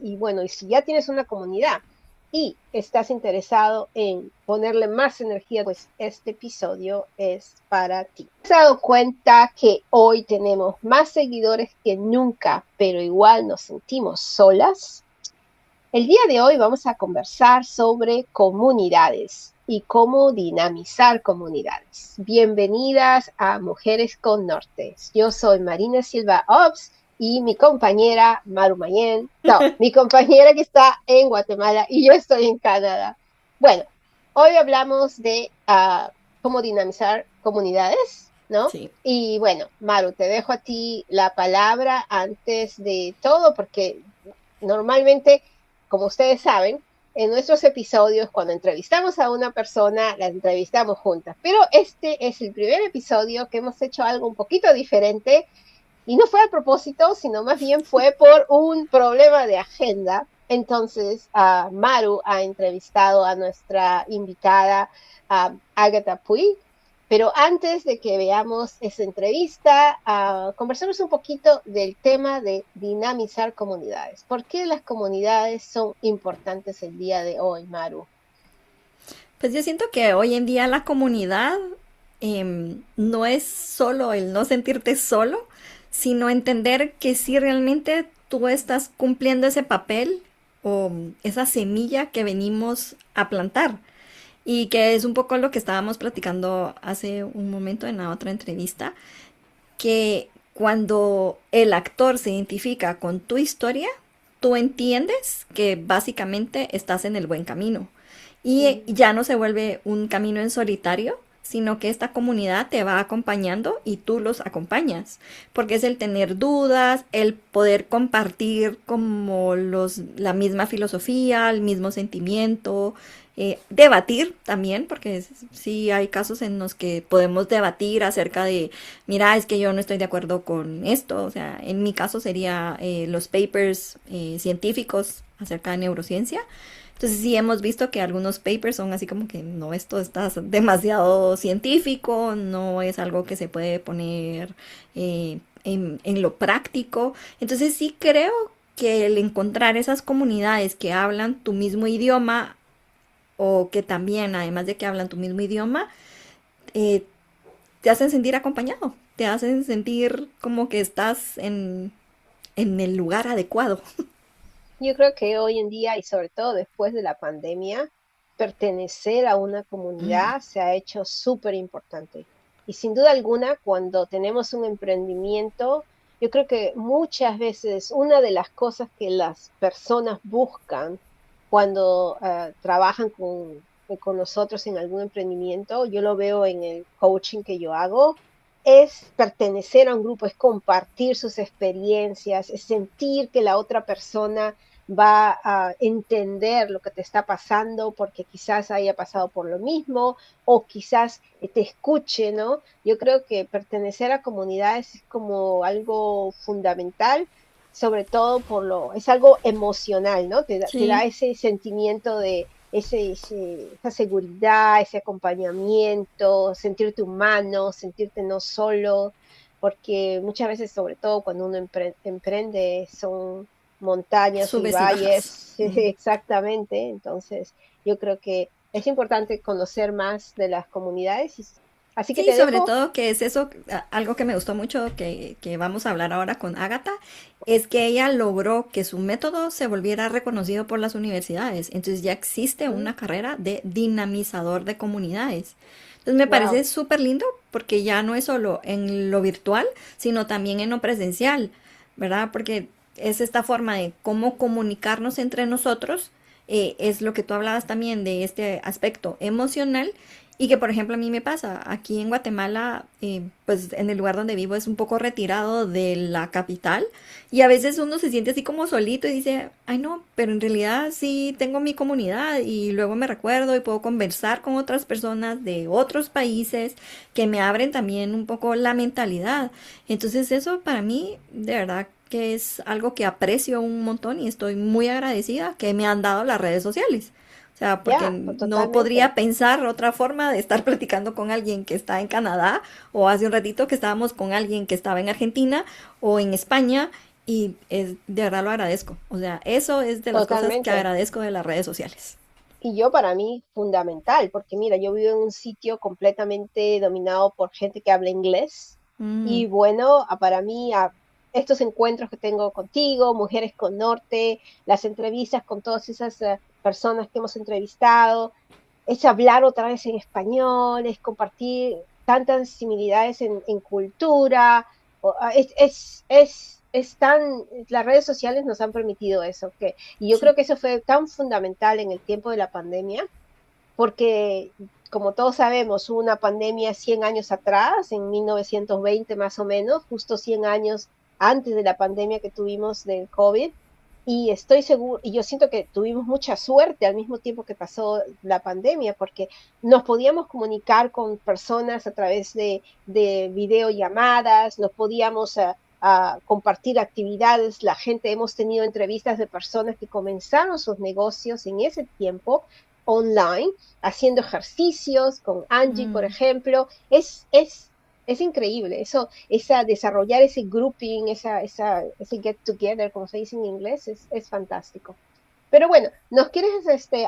Y bueno, y si ya tienes una comunidad y estás interesado en ponerle más energía, pues este episodio es para ti. ¿Te has dado cuenta que hoy tenemos más seguidores que nunca, pero igual nos sentimos solas? El día de hoy vamos a conversar sobre comunidades y cómo dinamizar comunidades. Bienvenidas a Mujeres con Nortes. Yo soy Marina Silva Ops y mi compañera Maru Mayen, no, mi compañera que está en Guatemala y yo estoy en Canadá. Bueno, hoy hablamos de cómo dinamizar comunidades, ¿no? Sí, Y bueno, Maru, te dejo a ti la palabra antes de todo porque normalmente, como ustedes saben, en nuestros episodios, cuando entrevistamos a una persona, la entrevistamos juntas. Pero este es el primer episodio que hemos hecho algo un poquito diferente y no fue a propósito, sino más bien fue por un problema de agenda. Entonces, Maru ha entrevistado a nuestra invitada, Agatha Puig, pero antes de que veamos esa entrevista, conversemos un poquito del tema de dinamizar comunidades. ¿Por qué las comunidades son importantes el día de hoy, Maru? pues yo siento que hoy en día la comunidad no es solo el no sentirte solo, sino entender que si realmente tú estás cumpliendo ese papel o esa semilla que venimos a plantar. Y que es un poco lo que estábamos platicando hace un momento en la otra entrevista, que cuando el actor se identifica con tu historia, tú entiendes que básicamente estás en el buen camino. Y Mm. ya no se vuelve un camino en solitario, sino que esta comunidad te va acompañando y tú los acompañas. Porque es el tener dudas, el poder compartir como la misma filosofía, el mismo sentimiento, debatir también, porque sí hay casos en los que podemos debatir acerca de, mira, es que yo no estoy de acuerdo con esto. O sea, en mi caso sería los papers científicos acerca de neurociencia. Entonces sí hemos visto que algunos papers son así como que no, esto está demasiado científico, no es algo que se puede poner en lo práctico. Entonces sí creo que el encontrar esas comunidades que hablan tu mismo idioma o que también, además de que hablan tu mismo idioma, eh, te hacen sentir acompañado, te hacen sentir como que estás en el lugar adecuado. Yo creo que hoy en día y sobre todo después de la pandemia, pertenecer a una comunidad se ha hecho súper importante. Y sin duda alguna, cuando tenemos un emprendimiento, yo creo que muchas veces una de las cosas que las personas buscan cuando trabajan con nosotros en algún emprendimiento, yo lo veo en el coaching que yo hago, es pertenecer a un grupo, es compartir sus experiencias, es sentir que la otra persona va a entender lo que te está pasando porque quizás haya pasado por lo mismo o quizás te escuche, ¿no? Yo creo que pertenecer a comunidades es como algo fundamental, sobre todo es algo emocional, ¿no? Te da Sí, ese sentimiento de esa seguridad, ese acompañamiento, sentirte humano, sentirte no solo, porque muchas veces, sobre todo cuando uno emprende, son montañas y subes y bajas. valles, exactamente. Entonces, yo creo que es importante conocer más de las comunidades. Así que Sí, te sobre dejo. todo que es eso, algo que me gustó mucho que vamos a hablar ahora con Agatha, es que ella logró que su método se volviera reconocido por las universidades. Entonces ya existe una carrera de dinamizador de comunidades. Entonces me Wow. parece súper lindo porque ya no es solo en lo virtual, sino también en lo presencial, ¿verdad? Porque es esta forma de cómo comunicarnos entre nosotros, es lo que tú hablabas también de este aspecto emocional y que, por ejemplo, a mí me pasa, aquí en Guatemala, pues en el lugar donde vivo es un poco retirado de la capital y a veces uno se siente así como solito y dice, ay no, pero en realidad sí tengo mi comunidad y luego me recuerdo y puedo conversar con otras personas de otros países que me abren también un poco la mentalidad. Entonces eso para mí, de verdad que es algo que aprecio un montón y estoy muy agradecida que me han dado las redes sociales. O sea, porque Ya, no totalmente. podría pensar otra forma de estar platicando con alguien que está en Canadá o hace un ratito que estábamos con alguien que estaba en Argentina o en España de verdad lo agradezco. O sea, eso es de las cosas que Totalmente. agradezco de las redes sociales. Y yo para mí fundamental, porque mira, yo vivo en un sitio completamente dominado por gente que habla inglés Mm, y bueno, para mí estos encuentros que tengo contigo, Mujeres con Norte, las entrevistas con todas esas personas que hemos entrevistado, es hablar otra vez en español, es compartir tantas similitudes en cultura, es tan, las redes sociales nos han permitido eso, y yo sí. creo que eso fue tan fundamental en el tiempo de la pandemia, porque como todos sabemos, hubo una pandemia 100 años atrás, en 1920 más o menos, justo 100 años antes de la pandemia que tuvimos del COVID, y estoy seguro, y yo siento que tuvimos mucha suerte al mismo tiempo que pasó la pandemia, porque nos podíamos comunicar con personas a través de videollamadas, nos podíamos a compartir actividades, la gente, hemos tenido entrevistas de personas que comenzaron sus negocios en ese tiempo online, haciendo ejercicios con Angie, por Mm, ejemplo, es increíble, eso, desarrollar ese grouping, ese get together, como se dice en inglés, es fantástico. Pero bueno, ¿nos quieres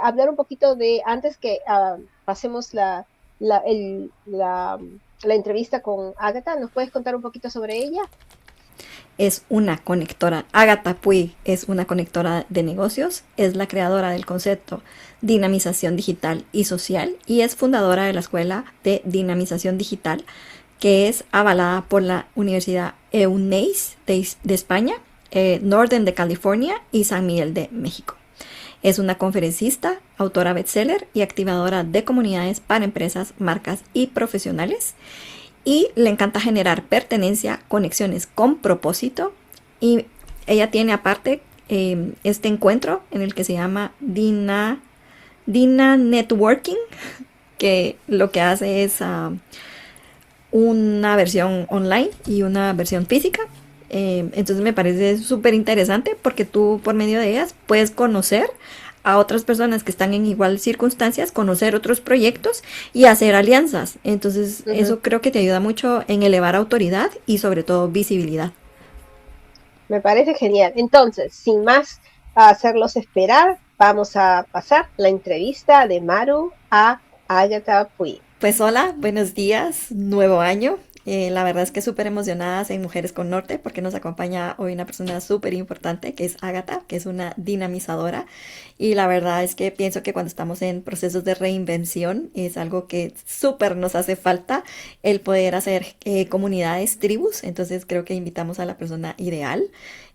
hablar un poquito antes que pasemos la, el- la, la entrevista con Agatha, ¿nos puedes contar un poquito sobre ella? es una conectora. Agatha Puig es una conectora de negocios, es la creadora del concepto dinamización digital y social y es fundadora de la Escuela de Dinamización Digital, que es avalada por la Universidad EUNAIS de España, Northern de California y San Miguel de México. Es una conferencista, autora bestseller y activadora de comunidades para empresas, marcas y profesionales. Y le encanta generar pertenencia, conexiones con propósito. Y ella tiene aparte este encuentro en el que se llama Dina Networking, que lo que hace es una versión online y una versión física. Entonces me parece súper interesante porque tú por medio de ellas puedes conocer a otras personas que están en igual circunstancias, conocer otros proyectos y hacer alianzas. Entonces Ujú. eso creo que te ayuda mucho en elevar autoridad y sobre todo visibilidad. Me parece genial. Entonces, sin más hacerlos esperar, vamos a pasar la entrevista de Maru a Agatha Puig. Pues hola, buenos días, nuevo año. La verdad es que súper emocionadas en Mujeres con Norte porque nos acompaña hoy una persona súper importante que es Agatha, que es una dinamizadora. Y la verdad es que pienso que cuando estamos en procesos de reinvención es algo que súper nos hace falta el poder hacer comunidades, tribus. Entonces creo que invitamos a la persona ideal.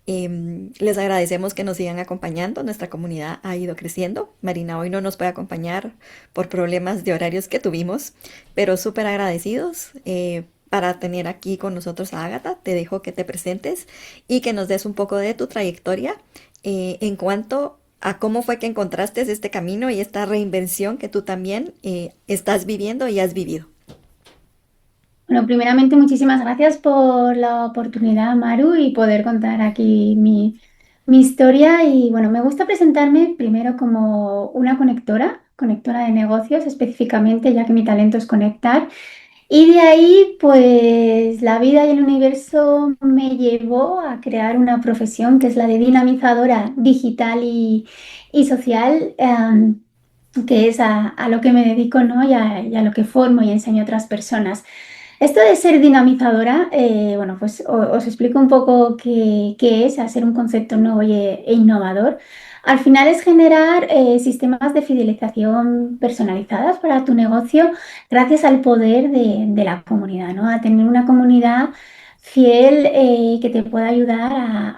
Les agradecemos que nos sigan acompañando. Nuestra comunidad ha ido creciendo. Marina hoy no nos puede acompañar por problemas de horarios que tuvimos, pero súper agradecidos para tener aquí con nosotros a Ágata. Te dejo que te presentes y que nos des un poco de tu trayectoria en cuanto a cómo fue que encontraste este camino y esta reinvención que tú también estás viviendo y has vivido. Bueno, primeramente, muchísimas gracias por la oportunidad, Maru, y poder contar aquí mi historia. Y bueno, me gusta presentarme primero como una conectora de negocios específicamente, ya que mi talento es conectar. Y de ahí, pues la vida y el universo me llevó a crear una profesión que es la de dinamizadora digital y social, que es a lo que me dedico, ¿no? Y a lo que formo y enseño a otras personas. Esto de ser dinamizadora, bueno, pues os explico un poco qué es, hacer un concepto nuevo e innovador. Al final es generar sistemas de fidelización personalizadas para tu negocio gracias al poder de la comunidad, ¿no? A tener una comunidad fiel que te pueda ayudar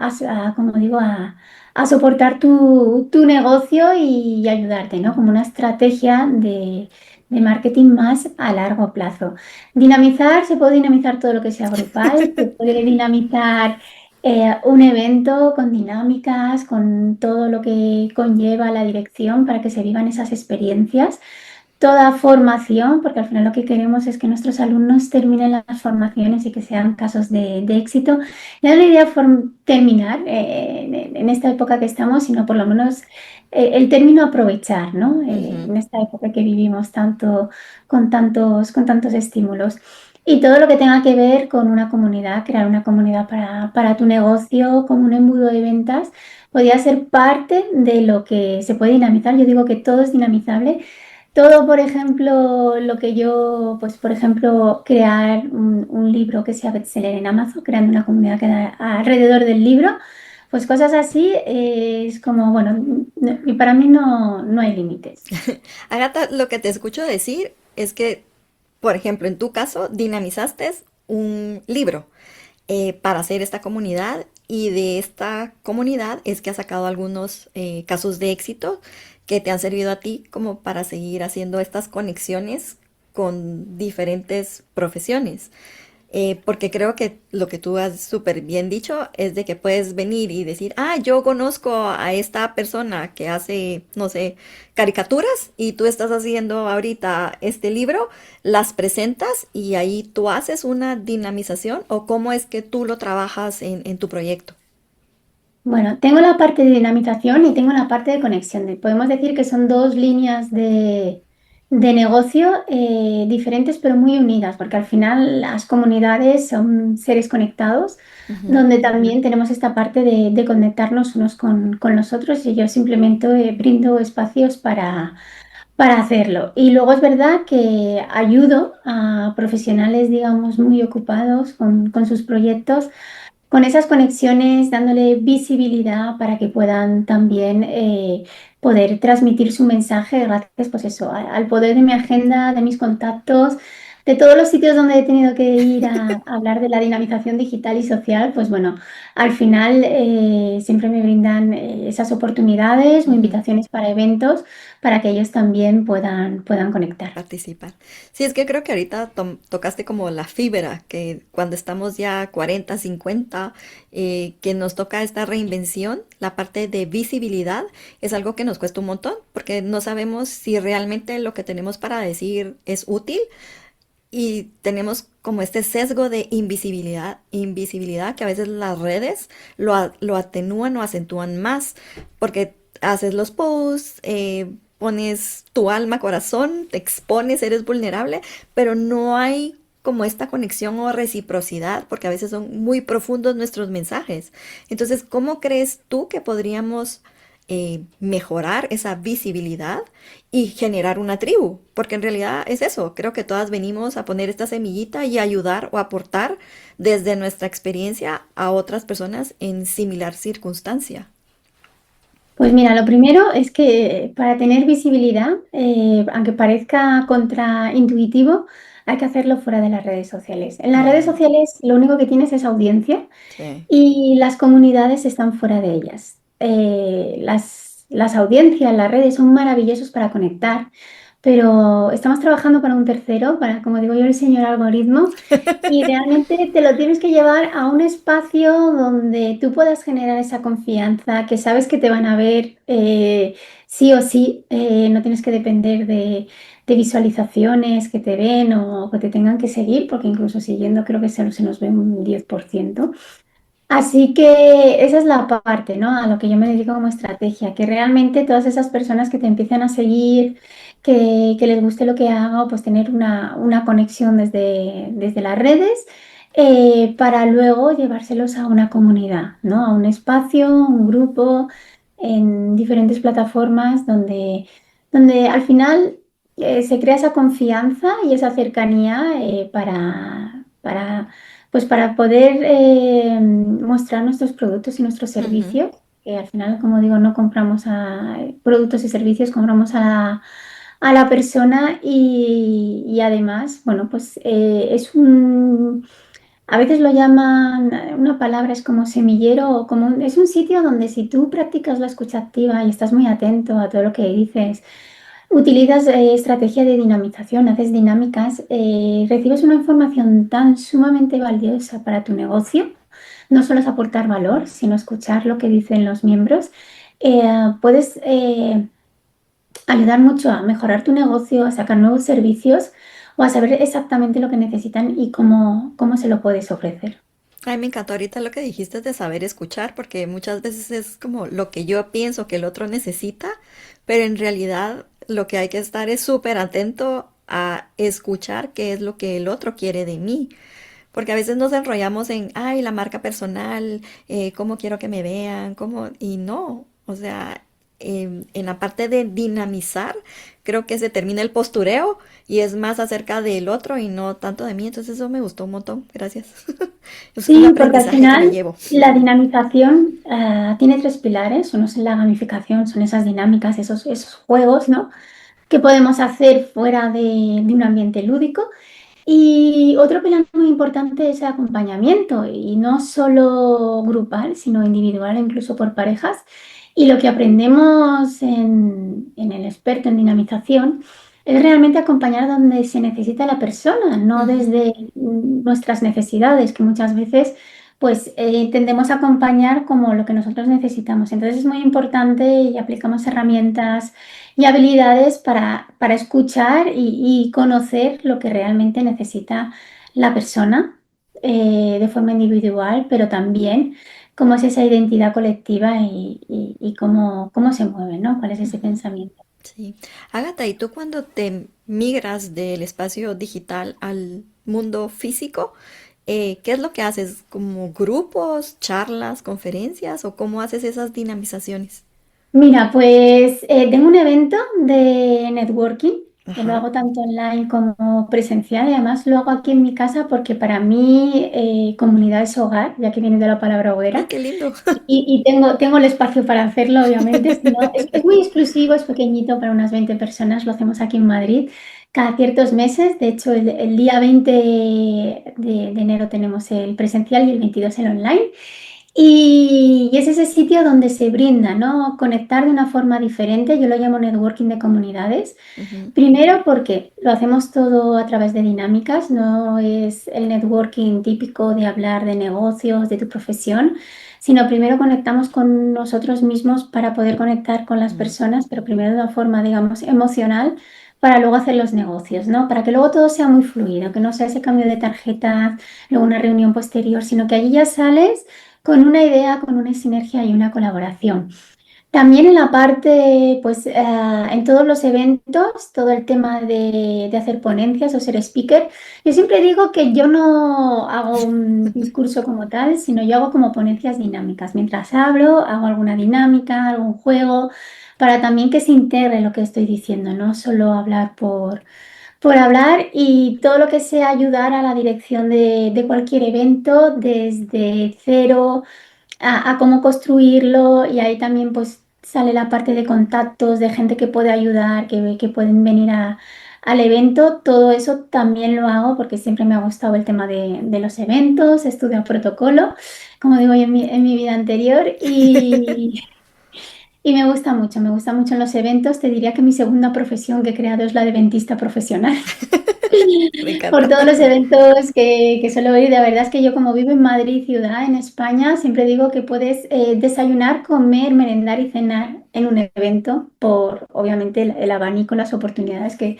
como digo, a soportar tu negocio y ayudarte, ¿no? Como una estrategia de marketing más a largo plazo. Dinamizar, se puede dinamizar todo lo que sea grupal, se puede dinamizar un evento con dinámicas, con todo lo que conlleva la dirección para que se vivan esas experiencias. Toda formación, porque al final lo que queremos es que nuestros alumnos terminen las formaciones y que sean casos de éxito. Ya no la idea terminar en esta época que estamos, sino por lo menos el término aprovechar, ¿no? Ujú. En esta época que vivimos tanto con tantos estímulos. y todo lo que tenga que ver con una comunidad, crear una comunidad para tu negocio como un embudo de ventas, podría ser parte de lo que se puede dinamizar. Yo digo que todo es dinamizable. Todo, por ejemplo, lo que yo, pues, por ejemplo, crear un libro que sea bestseller en Amazon, creando una comunidad que da alrededor del libro, pues cosas así es como, bueno, y para mí no hay límites. Agatha, lo que te escucho decir es que, por ejemplo, en tu caso, dinamizaste un libro para hacer esta comunidad y de esta comunidad es que has sacado algunos casos de éxito que te han servido a ti como para seguir haciendo estas conexiones con diferentes profesiones. Porque creo que lo que tú has súper bien dicho es de que puedes venir y decir, ah, yo conozco a esta persona que hace, no sé, caricaturas y tú estás haciendo ahorita este libro, las presentas y ahí tú haces una dinamización o cómo es que tú lo trabajas en tu proyecto. Bueno, tengo la parte de dinamización y tengo la parte de conexión. Podemos decir que son dos líneas de negocio diferentes pero muy unidas, porque al final las comunidades son seres conectados, Ujú. donde también tenemos esta parte de conectarnos unos con los otros y yo simplemente brindo espacios para hacerlo. Y luego es verdad que ayudo a profesionales, digamos, muy ocupados con sus proyectos con esas conexiones, dándole visibilidad para que puedan también poder transmitir su mensaje gracias, pues eso, al poder de mi agenda, de mis contactos, de todos los sitios donde he tenido que ir a hablar de la dinamización digital y social, pues bueno, al final siempre me brindan esas oportunidades o Ujú. invitaciones para eventos para que ellos también puedan conectar. Participar. Sí, es que creo que ahorita tocaste como la fibra, que cuando estamos ya 40, 50, que nos toca esta reinvención, la parte de visibilidad es algo que nos cuesta un montón, porque no sabemos si realmente lo que tenemos para decir es útil y tenemos como este sesgo de invisibilidad que a veces las redes lo atenúan o acentúan más, porque haces los posts, pones tu alma, corazón, te expones, eres vulnerable, pero no hay como esta conexión o reciprocidad, porque a veces son muy profundos nuestros mensajes. Entonces, ¿cómo crees tú que podríamos mejorar esa visibilidad y generar una tribu? Porque en realidad es eso, creo que todas venimos a poner esta semillita y ayudar o aportar desde nuestra experiencia a otras personas en similar circunstancia. Pues mira, lo primero es que para tener visibilidad, aunque parezca contraintuitivo, hay que hacerlo fuera de las redes sociales. En las redes Mm, sociales lo único que tienes es audiencia sí. y las comunidades están fuera de ellas. Las audiencias, las redes son maravillosos para conectar, pero estamos trabajando para un tercero, para, como digo yo, el señor algoritmo, y realmente te lo tienes que llevar a un espacio donde tú puedas generar esa confianza, que sabes que te van a ver sí o sí, no tienes que depender de visualizaciones que te ven o que te tengan que seguir, porque incluso siguiendo creo que se nos ve un 10%. Así que esa es la parte, ¿no? A lo que yo me dedico como estrategia, que realmente todas esas personas que te empiezan a seguir, que les guste lo que hago, pues tener una conexión desde las redes para luego llevárselos a una comunidad, ¿no? A un espacio, un grupo, en diferentes plataformas donde al final se crea esa confianza y esa cercanía pues para poder mostrar nuestros productos y nuestros Ujú. servicios, que al final, como digo, no compramos productos y servicios, compramos a la persona y además, bueno, pues a veces lo llaman, una palabra es como semillero, o como es un sitio donde si tú practicas la escucha activa y estás muy atento a todo lo que dices, utilizas estrategia de dinamización, haces dinámicas, recibes una información tan sumamente valiosa para tu negocio. No solo es aportar valor, sino escuchar lo que dicen los miembros. Puedes ayudar mucho a mejorar tu negocio, a sacar nuevos servicios o a saber exactamente lo que necesitan y cómo se lo puedes ofrecer. Ay, me encantó ahorita lo que dijiste de saber escuchar, porque muchas veces es como lo que yo pienso que el otro necesita, pero en realidad lo que hay que estar es súper atento a escuchar qué es lo que el otro quiere de mí. Porque a veces nos enrollamos en, ay, la marca personal, cómo quiero que me vean, cómo, y no, o sea, en la parte de dinamizar, creo que se termina el postureo y es más acerca del otro y no tanto de mí, entonces eso me gustó un montón, gracias. Es un Sí, porque al aprendizaje que me final llevo. la dinamización tiene tres pilares. Uno es la gamificación, son esas dinámicas, esos juegos, ¿no? Que podemos hacer fuera de un ambiente lúdico. Y otro pilar muy importante es el acompañamiento, y no solo grupal, sino individual, incluso por parejas. Y lo que aprendemos en el experto en dinamización es realmente acompañar donde se necesita la persona, no Ujú. desde nuestras necesidades, que muchas veces pues tendemos a acompañar como lo que nosotros necesitamos. Entonces es muy importante y aplicamos herramientas y habilidades para escuchar y conocer lo que realmente necesita la persona de forma individual, pero también cómo es esa identidad colectiva y cómo se mueve, ¿no? ¿Cuál es ese pensamiento? Sí. Agatha, ¿y tú cuando te migras del espacio digital al mundo físico, qué es lo que haces? ¿Como grupos, charlas, conferencias o cómo haces esas dinamizaciones? Mira, pues tengo un evento de networking que lo Ajá. hago tanto online como presencial, y además lo hago aquí en mi casa porque para mí comunidad es hogar, ya que viene de la palabra Ay, hoguera. qué lindo. Y tengo el espacio para hacerlo, obviamente. Si no, es muy exclusivo, es pequeñito para unas 20 personas. Lo hacemos aquí en Madrid cada ciertos meses. De hecho, el día 20 de enero tenemos el presencial y el 22 el online. Y es ese sitio donde se brinda, ¿no? Conectar de una forma diferente. Yo lo llamo networking de comunidades. Ujú. Primero porque lo hacemos todo a través de dinámicas, no es el networking típico de hablar de negocios, de tu profesión, sino primero conectamos con nosotros mismos para poder conectar con las Mm. personas, pero primero de una forma, digamos, emocional, para luego hacer los negocios, ¿no? Para que luego todo sea muy fluido, que no sea ese cambio de tarjetas, luego una reunión posterior, sino que allí ya sales con una idea, con una sinergia y una colaboración. También en la parte, pues en todos los eventos, todo el tema de hacer ponencias o ser speaker, yo siempre digo que yo no hago un discurso como tal, sino yo hago como ponencias dinámicas. Mientras hablo, hago alguna dinámica, algún juego, para también que se integre lo que estoy diciendo, no solo hablar por hablar, y todo lo que sea ayudar a la dirección de cualquier evento desde cero a cómo construirlo, y ahí también pues sale la parte de contactos, de gente que puede ayudar, que pueden venir al evento. Todo eso también lo hago porque siempre me ha gustado el tema de los eventos, he estudiado protocolo, como digo yo en mi vida anterior, y me gusta mucho en los eventos. Te diría que mi segunda profesión que he creado es la de dentista profesional. Me Por encanta. todos los eventos que suelo ir. De verdad es que yo, como vivo en Madrid, ciudad, en España, siempre digo que puedes desayunar, comer, merendar y cenar en un evento, por obviamente el abanico, las oportunidades que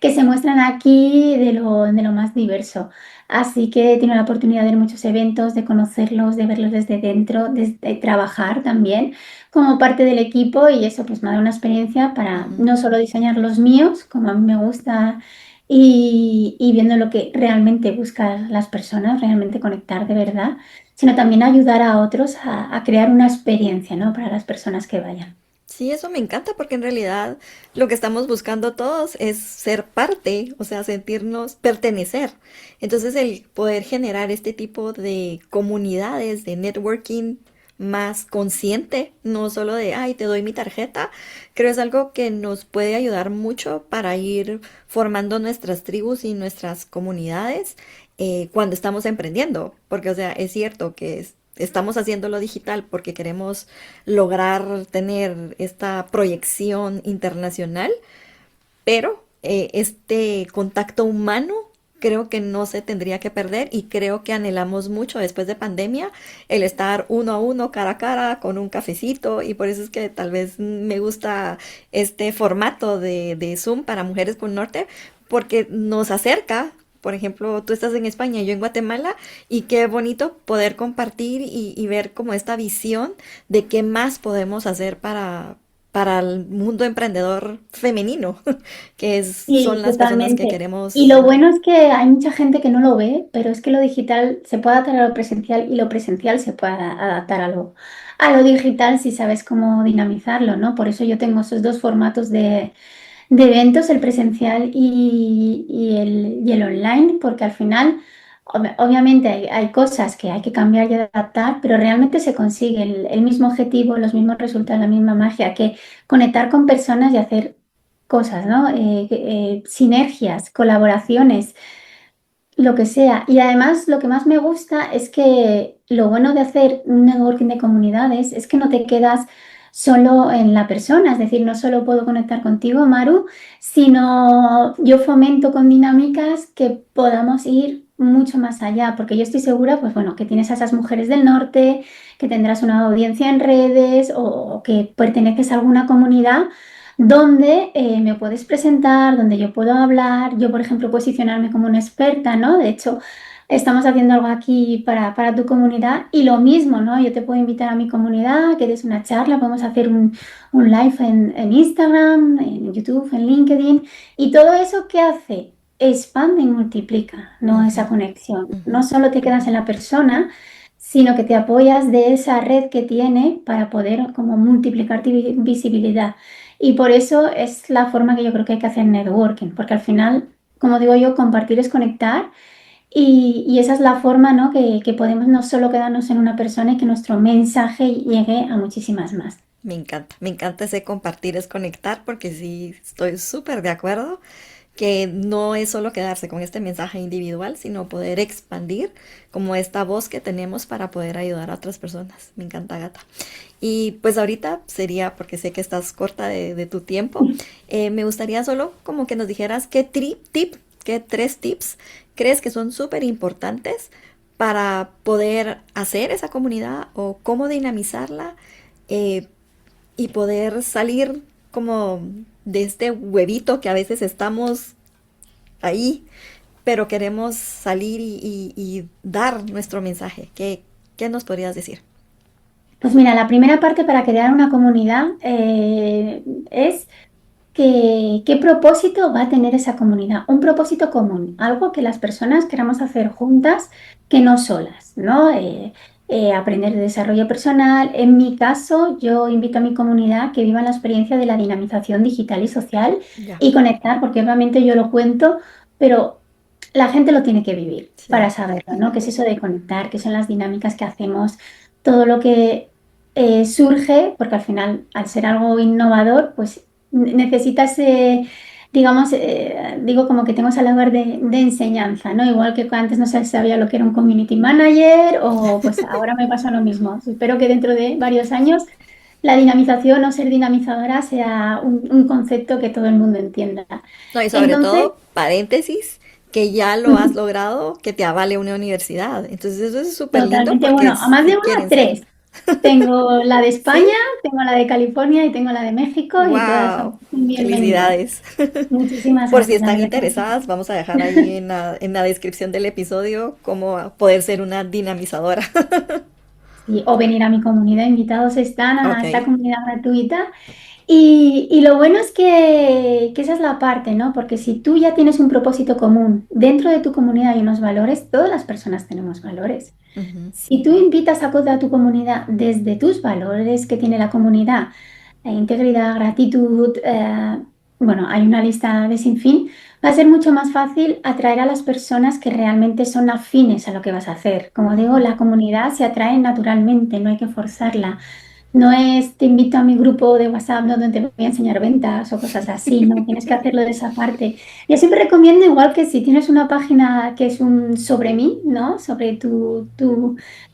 se muestran aquí de lo más diverso. Así que he tenido la oportunidad de ir a muchos eventos, de conocerlos, de verlos desde dentro, de trabajar también como parte del equipo, y eso pues me ha dado una experiencia para Ujú. no solo diseñar los míos, como a mí me gusta, y viendo lo que realmente buscan las personas, realmente conectar de verdad, sino también ayudar a otros a crear una experiencia, ¿no? Para las personas que vayan. Sí, eso me encanta porque en realidad lo que estamos buscando todos es ser parte, o sea, sentirnos pertenecer. Entonces el poder generar este tipo de comunidades, de networking más consciente, no solo de, ay, te doy mi tarjeta, creo es algo que nos puede ayudar mucho para ir formando nuestras tribus y nuestras comunidades cuando estamos emprendiendo. Porque, o sea, es cierto que estamos haciendo lo digital porque queremos lograr tener esta proyección internacional, pero este contacto humano creo que no se tendría que perder y creo que anhelamos mucho después de pandemia el estar uno a uno, cara a cara, con un cafecito, y por eso es que tal vez me gusta este formato de Zoom para Mujeres con Norte porque nos acerca. Por ejemplo, tú estás en España, yo en Guatemala, y qué bonito poder compartir y ver como esta visión de qué más podemos hacer para el mundo emprendedor femenino, Sí, son las personas que totalmente. Y queremos. lo bueno es que hay mucha gente que no lo ve, pero es que lo digital se puede adaptar a lo presencial y lo presencial se puede adaptar a lo digital si sabes cómo dinamizarlo, ¿no? Por eso yo tengo esos dos formatos de eventos, el presencial y el online, porque al final, obviamente hay cosas que hay que cambiar y adaptar, pero realmente se consigue el mismo objetivo, los mismos resultados, la misma magia, que conectar con personas y hacer cosas, ¿no? Sinergias, colaboraciones, lo que sea. Y además lo que más me gusta es que lo bueno de hacer un networking de comunidades es que no te quedas solo en la persona, es decir, no solo puedo conectar contigo, Maru, sino yo fomento con dinámicas que podamos ir mucho más allá, porque yo estoy segura, pues bueno, que tienes a esas mujeres del norte, que tendrás una audiencia en redes o que perteneces a alguna comunidad donde me puedes presentar, donde yo puedo hablar, yo por ejemplo posicionarme como una experta, ¿no? De hecho, estamos haciendo algo aquí para tu comunidad y lo mismo, ¿no? Yo te puedo invitar a mi comunidad, que des una charla, podemos hacer un live en Instagram, en YouTube, en LinkedIn y todo eso, ¿qué hace? Expande y multiplica, ¿no? Ujú, Esa conexión. ujú, No solo te quedas en la persona, sino que te apoyas de esa red que tiene para poder como multiplicar tu visibilidad. Y por eso es la forma que yo creo que hay que hacer networking, porque al final, como digo yo, compartir es conectar y esa es la forma, ¿no? que podemos no solo quedarnos en una persona y que nuestro mensaje llegue a muchísimas más. me encanta ese compartir es conectar, porque sí, estoy súper de acuerdo que no es solo quedarse con este mensaje individual, sino poder expandir como esta voz que tenemos para poder ayudar a otras personas. Me encanta, Gata. Y pues ahorita sería, porque sé que estás corta de tu tiempo, me gustaría solo como que nos dijeras qué tres tips crees que son súper importantes para poder hacer esa comunidad o cómo dinamizarla, eh, y poder salir como de este huevito que a veces estamos ahí, pero queremos salir y dar nuestro mensaje. ¿Qué nos podrías decir? Pues mira, la primera parte para crear una comunidad es qué propósito va a tener esa comunidad, un propósito común, algo que las personas queramos hacer juntas, que no solas, ¿no? Aprender de desarrollo personal. En mi caso, yo invito a mi comunidad que viva la experiencia de la dinamización digital y social Ya, y conectar, porque obviamente yo lo cuento, pero la gente lo tiene que vivir sí. para saberlo, ¿no? ¿Qué es eso de conectar? ¿Qué son las dinámicas que hacemos? Todo lo que surge, porque al final, al ser algo innovador, pues necesitas, digamos, digo como que tengo esa labor de enseñanza, ¿no? Igual que antes no se sabía lo que era un community manager o pues ahora me pasa lo mismo. Espero que dentro de varios años la dinamización o ser dinamizadora sea un concepto que todo el mundo entienda. No, y sobre Entonces, todo, paréntesis, que ya lo has logrado, que te avale una universidad. Entonces eso es súper lindo totalmente, porque bueno, a más de si una, quieren ser. tres. Tengo la de ¿Sí? España, tengo la de California y tengo la de México y todas son ¡Wow! bienvenidas. Felicidades. Muchísimas Por si gracias, la están verdad que sí. interesadas, vamos a dejar ahí en la descripción del episodio cómo poder ser una dinamizadora. Sí, o venir a mi comunidad, invitados están a Ok. esta comunidad gratuita. Y lo bueno es que esa es la parte, ¿no? Porque si tú ya tienes un propósito común, dentro de tu comunidad hay unos valores, todas las personas tenemos valores. Ujú. Si tú invitas a tu comunidad desde tus valores que tiene la comunidad, integridad, gratitud, bueno, hay una lista de sin fin, va a ser mucho más fácil atraer a las personas que realmente son afines a lo que vas a hacer. Como digo, la comunidad se atrae naturalmente, no hay que forzarla. No es te invito a mi grupo de WhatsApp, ¿no? Donde te voy a enseñar ventas o cosas así, ¿no? Tienes que hacerlo de esa parte. Yo siempre recomiendo, igual que si tienes una página que es un sobre mí, ¿no? Sobre tu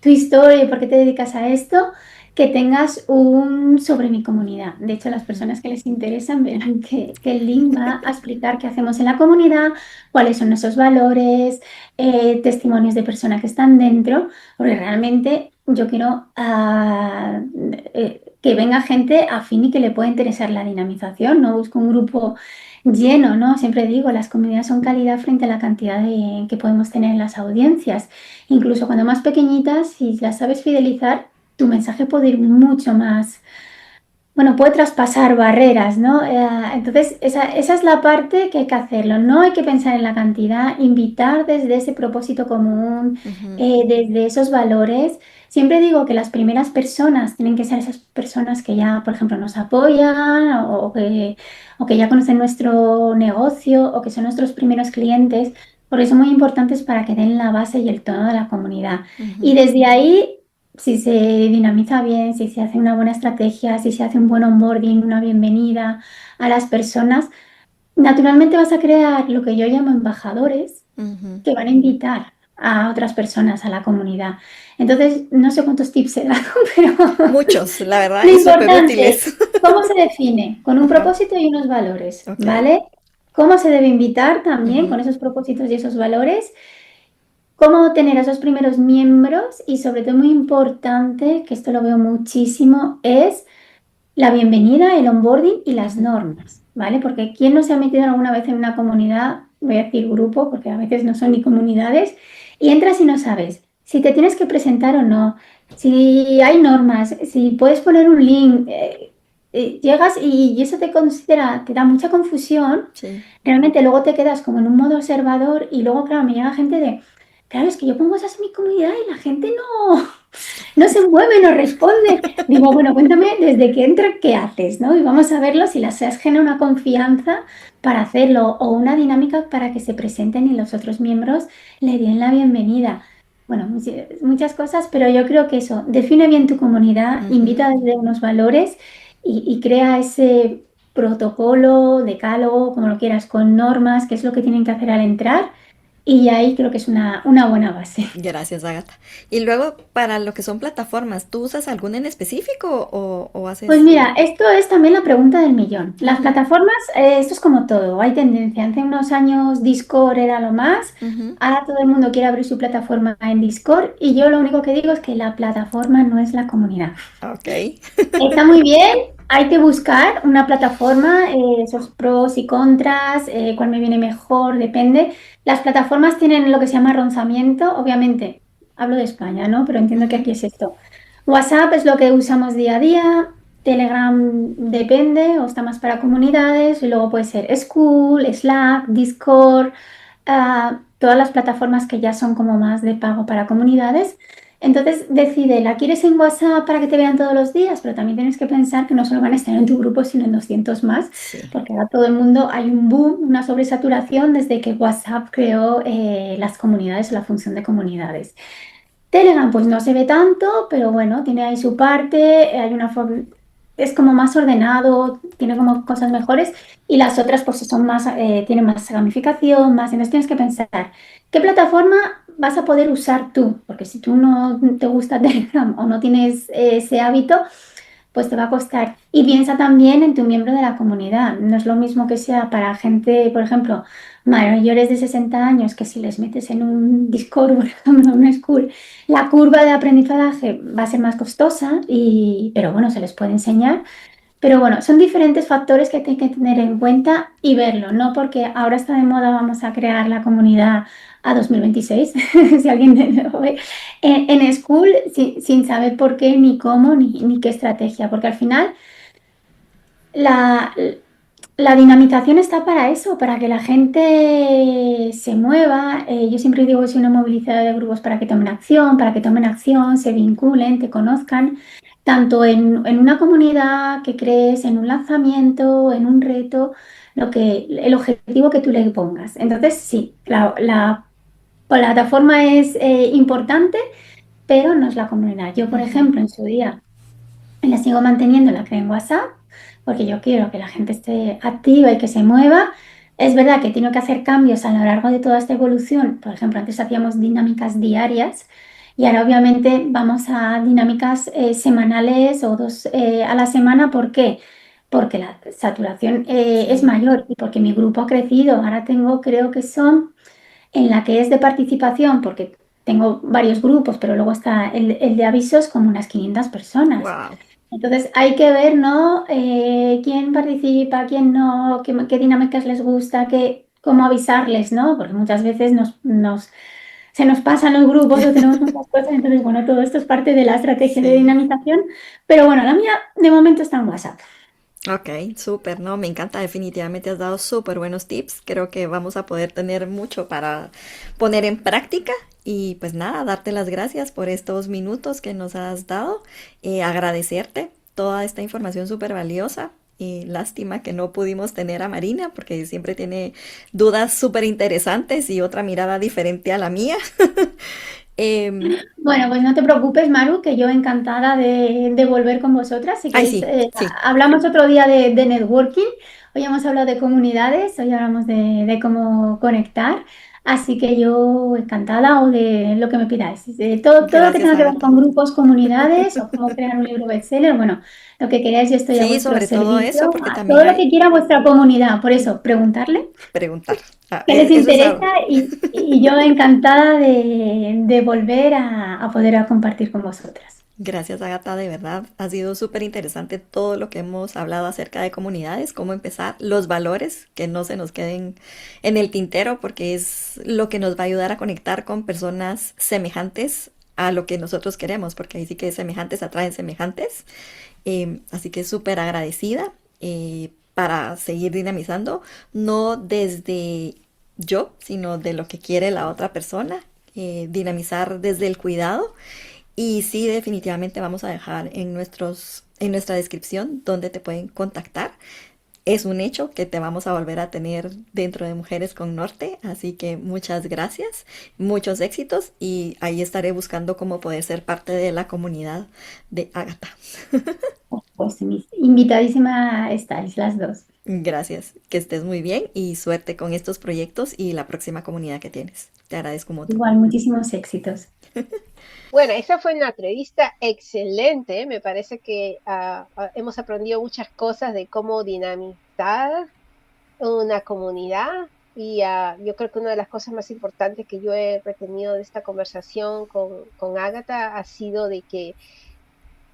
historia y por qué te dedicas a esto, que tengas un sobre mi comunidad. De hecho, las personas que les interesan verán que el link va a explicar qué hacemos en la comunidad, cuáles son nuestros valores, testimonios de personas que están dentro, porque realmente yo quiero que venga gente afín y que le pueda interesar la dinamización, no busco un grupo lleno, ¿no? Siempre digo, las comunidades son calidad frente a la cantidad que podemos tener en las audiencias. Incluso cuando más pequeñitas, si las sabes fidelizar, tu mensaje puede ir mucho más, bueno, puede traspasar barreras, ¿no? Entonces, esa es la parte que hay que hacerlo. No hay que pensar en la cantidad, invitar desde ese propósito común, Ujú, desde esos valores. Siempre digo que las primeras personas tienen que ser esas personas que ya, por ejemplo, nos apoyan o que ya conocen nuestro negocio o que son nuestros primeros clientes, porque son muy importantes para que den la base y el tono de la comunidad. Y ujú, desde ahí si se dinamiza bien, si se hace una buena estrategia, si se hace un buen onboarding, una bienvenida a las personas, naturalmente vas a crear lo que yo llamo embajadores ujú. que van a invitar a otras personas a la comunidad. Entonces, no sé cuántos tips he dado, pero Muchos, la verdad, lo y súper importante, útiles. ¿cómo se define? Con un Ajá, propósito y unos valores, ok. ¿vale? ¿Cómo se debe invitar también Ujú, con esos propósitos y esos valores? Cómo tener a esos primeros miembros y sobre todo muy importante, que esto lo veo muchísimo, es la bienvenida, el onboarding y las ujú. normas, ¿vale? Porque ¿quién no se ha metido alguna vez en una comunidad? Voy a decir grupo, porque a veces no son ni comunidades, y entras y no sabes si te tienes que presentar o no, si hay normas, si puedes poner un link, llegas y eso te da mucha confusión. Sí. Realmente luego te quedas como en un modo observador y luego, claro, me llega gente de, claro, es que yo pongo cosas en mi comunidad y la gente no se mueve, no responde. Digo, bueno, cuéntame desde que entra, ¿qué haces? ¿No? Y vamos a verlo si las has genera una confianza para hacerlo o una dinámica para que se presenten y los otros miembros le den la bienvenida. Bueno, muchas cosas, pero yo creo que eso, define bien tu comunidad, Ujú. invita desde unos valores y crea ese protocolo, decálogo, como lo quieras, con normas, qué es lo que tienen que hacer al entrar. Y ahí creo que es una buena base. Gracias, Agatha. Y luego, para lo que son plataformas, ¿tú usas alguna en específico o Pues haces...? mira, esto es también la pregunta del millón. Las Ujú, plataformas, esto es como todo, hay tendencia. Hace unos años Discord era lo más, ujú. ahora todo el mundo quiere abrir su plataforma en Discord y yo lo único que digo es que la plataforma no es la comunidad. Ok. Está muy bien, hay que buscar una plataforma, esos pros y contras, cuál me viene mejor, depende. Las plataformas tienen lo que se llama ronzamiento, obviamente, hablo de España, ¿no? Pero entiendo que Ujú. aquí es esto. WhatsApp es lo que usamos día a día, Telegram depende o está más para comunidades, y luego puede ser School, Slack, Discord, todas las plataformas que ya son como más de pago para comunidades. Entonces decide, ¿la quieres en WhatsApp para que te vean todos los días? Pero también tienes que pensar que no solo van a estar en tu grupo, sino en 200 más, Sí. porque ahora todo el mundo hay un boom, una sobresaturación desde que WhatsApp creó las comunidades o la función de comunidades. Telegram pues no se ve tanto, pero bueno, tiene ahí su parte, hay una forma, es como más ordenado, tiene como cosas mejores y las otras pues son más, tienen más gamificación, más, entonces tienes que pensar, ¿qué plataforma vas a poder usar tú? Porque si tú no te gusta Telegram o no tienes ese hábito, pues te va a costar. Y piensa también en tu miembro de la comunidad. No es lo mismo que sea para gente, por ejemplo, mayores de 60 años, que si les metes en un Discord, por ejemplo, en una school, la curva de aprendizaje va a ser más costosa, pero bueno, se les puede enseñar. Pero bueno, son diferentes factores que hay que tener en cuenta y verlo, no porque ahora está de moda vamos a crear la comunidad a 2026, si alguien lo ve, en School sin saber por qué, ni cómo, ni qué estrategia, porque al final la, la dinamización está para eso, para que la gente se mueva. Yo siempre digo que soy una movilizadora de grupos para que tomen acción, se vinculen, te conozcan, tanto en una comunidad que crees, en un lanzamiento, en un reto, el objetivo que tú le pongas. Entonces, sí, la plataforma es importante, pero no es la comunidad. Yo, por Ujú. ejemplo, en su día la sigo manteniendo, la creo en WhatsApp, porque yo quiero que la gente esté activa y que se mueva. Es verdad que tengo que hacer cambios a lo largo de toda esta evolución. Por ejemplo, antes hacíamos dinámicas diarias y ahora obviamente vamos a dinámicas semanales o dos a la semana. ¿Por qué? Porque la saturación es Sí. mayor y porque mi grupo ha crecido. Ahora tengo, creo que son en la que es de participación, porque tengo varios grupos, pero luego está el de avisos como unas 500 personas. Wow. Entonces hay que ver, ¿no? Quién participa, quién no, qué dinámicas les gusta, cómo avisarles, ¿no? Porque muchas veces se nos pasan los grupos o tenemos muchas cosas, entonces, bueno, todo esto es parte de la estrategia de Sí. dinamización, pero bueno, la mía de momento está en WhatsApp. Ok, súper, no, me encanta, definitivamente has dado súper buenos tips. Creo que vamos a poder tener mucho para poner en práctica y pues nada, darte las gracias por estos minutos que nos has dado, agradecerte toda esta información súper valiosa. Y lástima que no pudimos tener a Marina porque siempre tiene dudas súper interesantes y otra mirada diferente a la mía. Em, Bueno, pues no te preocupes, Maru, que yo encantada de volver con vosotras. Si ay, queréis, sí, sí, hablamos otro día de networking. Hoy hemos hablado de comunidades, hoy hablamos de cómo conectar. Así que yo encantada o de lo que me pidáis. De todo lo que gracias, tenga que ver Agatha. con grupos, comunidades o cómo crear un libro bestseller. Bueno, lo que queráis, yo estoy a Sí, vuestro sobre todo servicio. eso, porque A también todo lo hay que quiera vuestra comunidad. Por eso, preguntarle preguntar. Ah, qué les eso es interesa algo. y yo encantada de volver a poder compartir con vosotras. Gracias, Agatha, de verdad. Ha sido súper interesante todo lo que hemos hablado acerca de comunidades, cómo empezar, los valores, que no se nos queden en el tintero, porque es lo que nos va a ayudar a conectar con personas semejantes a lo que nosotros queremos, porque ahí sí que semejantes atraen semejantes. Así que súper agradecida para seguir dinamizando, no desde yo, sino de lo que quiere la otra persona, dinamizar desde el cuidado y sí, definitivamente vamos a dejar en nuestra descripción donde te pueden contactar. Es un hecho que te vamos a volver a tener dentro de Mujeres con Norte, así que muchas gracias, muchos éxitos y ahí estaré buscando cómo poder ser parte de la comunidad de Ágata. Pues invitadísima estáis las dos. Gracias, que estés muy bien y suerte con estos proyectos y la próxima comunidad que tienes. Te agradezco un montón. Igual, muchísimos éxitos. Bueno, esa fue una entrevista excelente. Me parece que hemos aprendido muchas cosas de cómo dinamizar una comunidad y yo creo que una de las cosas más importantes que yo he retenido de esta conversación con Ágata ha sido de que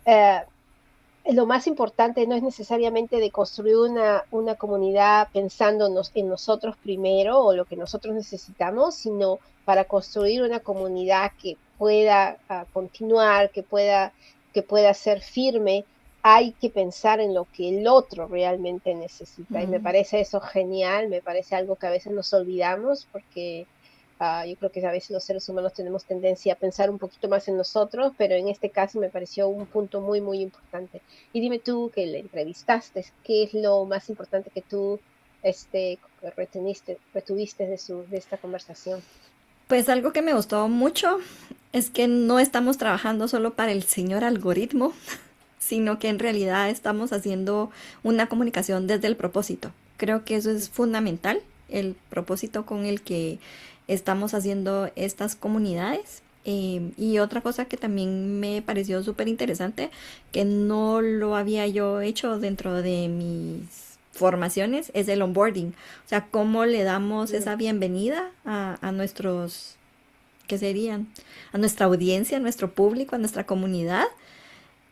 eh, lo más importante no es necesariamente de construir una comunidad pensándonos en nosotros primero o lo que nosotros necesitamos, sino para construir una comunidad que pueda continuar, que pueda ser firme, hay que pensar en lo que el otro realmente necesita. Y me Mm. parece eso genial, me parece algo que a veces nos olvidamos porque yo creo que a veces los seres humanos tenemos tendencia a pensar un poquito más en nosotros, pero en este caso me pareció un punto muy, muy importante. Y dime tú que le entrevistaste, ¿qué es lo más importante que tú retuviste de esta conversación? Pues algo que me gustó mucho es que no estamos trabajando solo para el señor algoritmo, sino que en realidad estamos haciendo una comunicación desde el propósito. Creo que eso es fundamental, el propósito con el que estamos haciendo estas comunidades. Y otra cosa que también me pareció súper interesante, que no lo había yo hecho dentro de mis formaciones, es el onboarding. O sea, cómo le damos esa bienvenida a nuestros, ¿qué serían? A nuestra audiencia, a nuestro público, a nuestra comunidad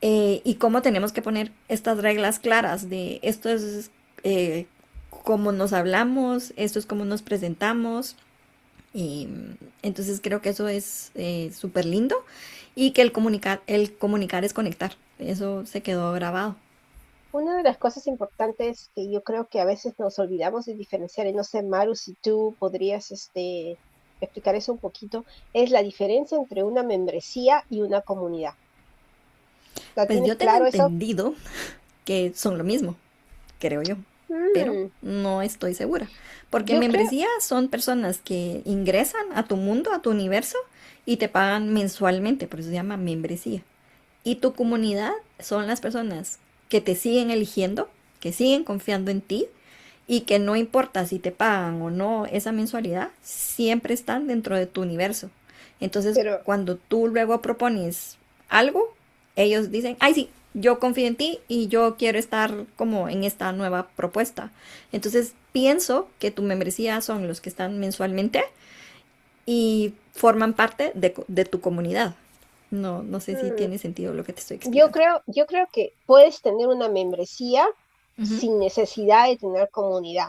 y cómo tenemos que poner estas reglas claras de esto es cómo nos hablamos, esto es cómo nos presentamos. Y, entonces creo que eso es súper lindo y que el comunicar es conectar. Eso se quedó grabado. Una de las cosas importantes que yo creo que a veces nos olvidamos de diferenciar, y no sé, Maru, si tú podrías explicar eso un poquito, es la diferencia entre una membresía y una comunidad. ¿La Pues tienes yo tengo claro eso? entendido que son lo mismo, creo yo, pero Mm, no estoy segura. Porque yo creo, membresía son personas que ingresan a tu mundo, a tu universo y te pagan mensualmente, por eso se llama membresía. Y tu comunidad son las personas que te siguen eligiendo, que siguen confiando en ti y que no importa si te pagan o no esa mensualidad, siempre están dentro de tu universo. Entonces, pero cuando tú luego propones algo, ellos dicen, ay sí, yo confío en ti y yo quiero estar como en esta nueva propuesta. Entonces, pienso que tu membresía son los que están mensualmente y forman parte de tu comunidad. No, no sé si mm, tiene sentido lo que te estoy explicando. yo creo que puedes tener una membresía Ujú. sin necesidad de tener comunidad.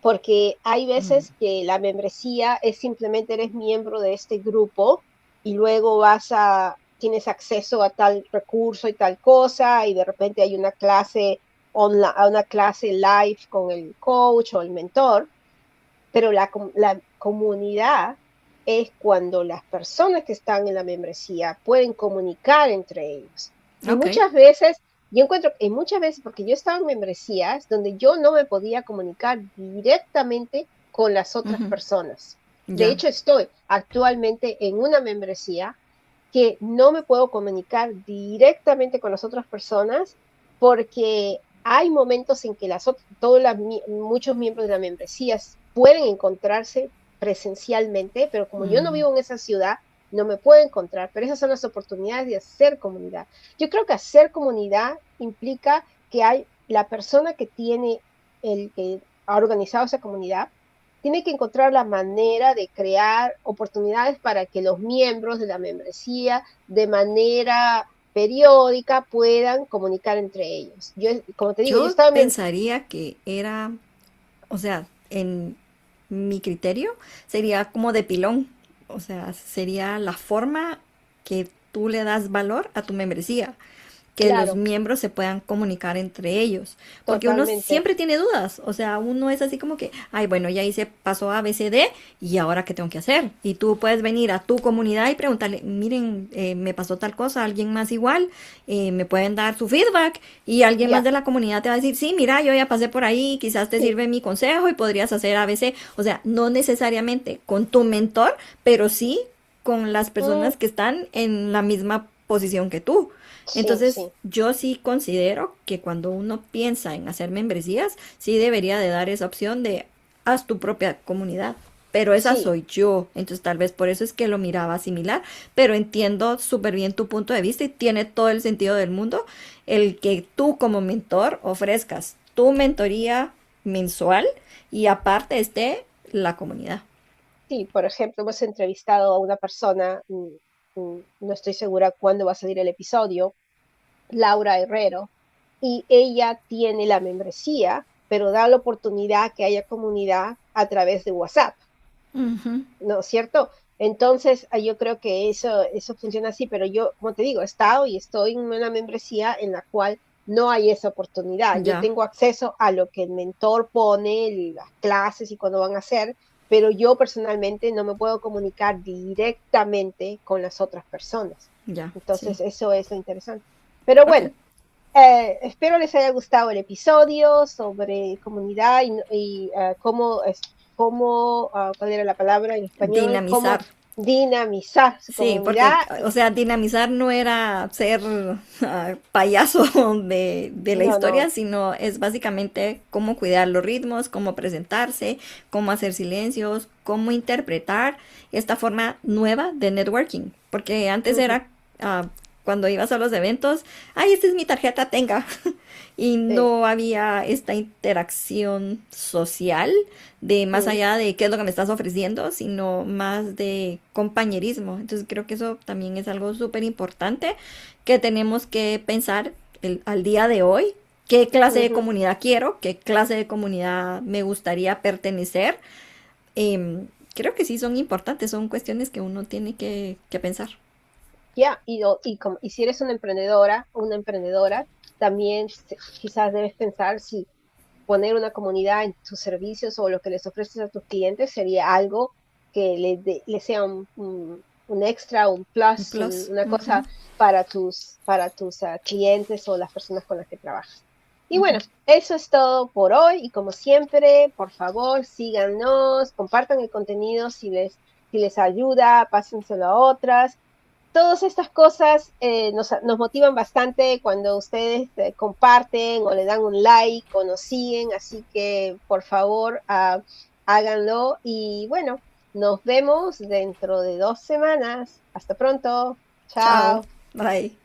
porque hay Mm, veces que la membresía es simplemente eres miembro de este grupo y luego tienes acceso a tal recurso y tal cosa y de repente hay una clase una clase live con el coach o el mentor, pero la comunidad es cuando las personas que están en la membresía pueden comunicar entre ellos. Y ok. muchas veces, yo encuentro, y muchas veces, porque yo estaba en membresías donde yo no me podía comunicar directamente con las otras Ujú, personas. De ya. hecho, estoy actualmente en una membresía que no me puedo comunicar directamente con las otras personas porque hay momentos en que muchos miembros de la membresía pueden encontrarse presencialmente, pero como yo no Mm, vivo en esa ciudad, no me puedo encontrar, pero esas son las oportunidades de hacer comunidad. Yo creo que hacer comunidad implica que hay la persona que tiene el que ha organizado esa comunidad tiene que encontrar la manera de crear oportunidades para que los miembros de la membresía de manera periódica puedan comunicar entre ellos. Yo, como te digo, yo yo estaba en... pensaría que era, o sea, en mi criterio, sería como de pilón. O sea, sería la forma que tú le das valor a tu membresía, que los Claro, miembros se puedan comunicar entre ellos, porque uno totalmente. siempre tiene dudas, o sea, uno es así como que, ay, bueno, ya hice paso A, B, C, D, y ahora qué tengo que hacer, y tú puedes venir a tu comunidad y preguntarle, miren, me pasó tal cosa, alguien más igual, me pueden dar su feedback, y alguien más Ya, de la comunidad te va a decir, sí, mira, yo ya pasé por ahí, quizás te sí. sirve mi consejo y podrías hacer A, B, C, o sea, no necesariamente con tu mentor, pero sí con las Mm, personas que están en la misma posición que tú. sí, Entonces, sí, yo sí considero que cuando uno piensa en hacer membresías, sí debería de dar esa opción de haz tu propia comunidad. Pero esa sí. soy yo. Entonces, tal vez por eso es que lo miraba similar. Pero entiendo súper bien tu punto de vista y tiene todo el sentido del mundo el que tú como mentor ofrezcas tu mentoría mensual y aparte esté la comunidad. Sí, por ejemplo, hemos entrevistado a una persona, no estoy segura cuándo va a salir el episodio, Laura Herrero, y ella tiene la membresía, pero da la oportunidad que haya comunidad a través de WhatsApp, Ujú, ¿no es cierto? Entonces, yo creo que eso funciona así, pero yo, como te digo, he estado y estoy en una membresía en la cual no hay esa oportunidad. Yo ya, tengo acceso a lo que el mentor pone, las clases y cuándo van a hacer, pero yo personalmente no me puedo comunicar directamente con las otras personas. ya, sí. Entonces, eso es lo interesante. Pero Ok. bueno, espero les haya gustado el episodio sobre comunidad y ¿cuál era la palabra en español? Cómo Dinamizar. dinamizar su Sí, comunidad. porque, o sea, dinamizar no era ser payaso de la No, historia, no. sino es básicamente cómo cuidar los ritmos, cómo presentarse, cómo hacer silencios, cómo interpretar esta forma nueva de networking. Porque antes Ujú, era cuando ibas a los eventos, ay, esta es mi tarjeta, tenga. Y sí, no había esta interacción social de más mm, allá de qué es lo que me estás ofreciendo, sino más de compañerismo. Entonces creo que eso también es algo súper importante que tenemos que pensar al día de hoy. ¿Qué clase de ujú. comunidad quiero? ¿Qué clase de comunidad me gustaría pertenecer? Creo que sí son importantes, son cuestiones que uno tiene que pensar. Ya, y si eres una emprendedora o una emprendedora, también quizás debes pensar si poner una comunidad en tus servicios o lo que les ofreces a tus clientes sería algo que le sea un extra, un Un plus, plus. una Ujú, cosa para tus clientes o las personas con las que trabajas. Y bueno, ujú. eso es todo por hoy y como siempre, por favor, síganos, compartan el contenido si les ayuda, pásenselo a otras. Todas estas cosas nos motivan bastante cuando ustedes comparten o le dan un like o nos siguen, así que por favor háganlo y bueno, nos vemos dentro de 2 semanas. Hasta pronto. Chao. Chao. Bye.